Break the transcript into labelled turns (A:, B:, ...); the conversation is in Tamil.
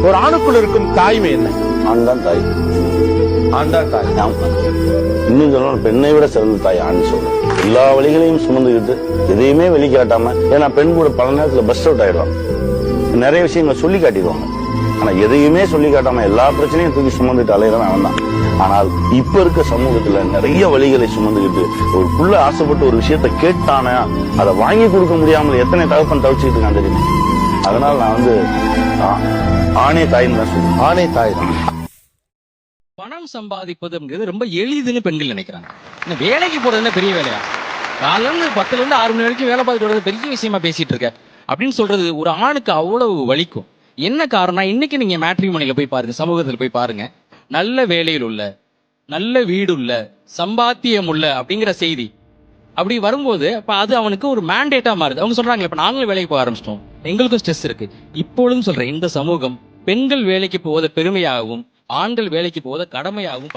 A: ஒரு ஆணுக்குள் இருக்கும் தாய்மை என்ன?
B: ஆண் தான் தாய்.
A: ஆண் தான் தாய்.
B: இன்னும் சொல்லணும், பெண்ணை விட சிறந்த தாய் ஆண் சொல்லணும். எல்லா வழிகளையும் சுமந்துக்கிட்டு எதையுமே வெளிக்காட்டாம, ஏன்னா பெண் கூட பல நேரத்துல பஸ்ட் அவுட் ஆயிடுவாங்க. நிறைய விஷயங்கள் சொல்லி காட்டிடுவாங்க. ஆனா எதையுமே சொல்லி காட்டாம எல்லா பிரச்சனையும் தூக்கி சுமந்துட்டு அலையிறான் அவன் தான். ஆனால் இப்ப இருக்க சமூகத்துல நிறைய வழிகளை சுமந்துக்கிட்டு ஒரு புள்ள ஆசைப்பட்டு ஒரு விஷயத்த கேட்டானா அதை வாங்கி கொடுக்க முடியாமல் எத்தனை தகப்பன் தவிச்சுக்கிட்டு இருக்கான் தெரியுமா? அதனால நான் ஆணே தாயின்னு தான் சொல்லுவேன்.
A: ஆணே தாய் தான்.
C: பணம் சம்பாதிப்பதுங்கிறது ரொம்ப எளிதுன்னு பெண்கள் நினைக்கிறாங்க. இந்த வேலைக்கு போறதுன்னா பெரிய வேலையா? காலையில இருந்து 10ல இருந்து 6 மணி வரைக்கும் வேலை பார்த்துட்டு வரது பெரிய விஷயமா பேசிட்டு இருக்க அப்படின்னு சொல்றது ஒரு ஆணுக்கு அவ்வளவு வலிக்கும். என்ன காரணம்? இன்னைக்கு நீங்க மேட்ரிமோனியில போய் பாருங்க, சமூகத்துல போய் பாருங்க, நல்ல வேலையில் உள்ள, நல்ல வீடு உள்ள, சம்பாத்தியம் உள்ள அப்படிங்கிற செய்தி அப்படி வரும்போது அப்ப அது அவனுக்கு ஒரு மேண்டேட்டா மாறுது. அவங்க சொல்றாங்க, இப்ப நாங்களும் வேலைக்கு போக ஆரம்பிச்சிட்டோம், எங்களுக்கும் ஸ்ட்ரெஸ் இருக்கு. இப்பொழுதும் சொல்றேன், இந்த சமூகம் பெண்கள் வேலைக்கு போவதை பெருமையாகவும் ஆண்கள் வேலைக்கு போவதை கடமையாகவும்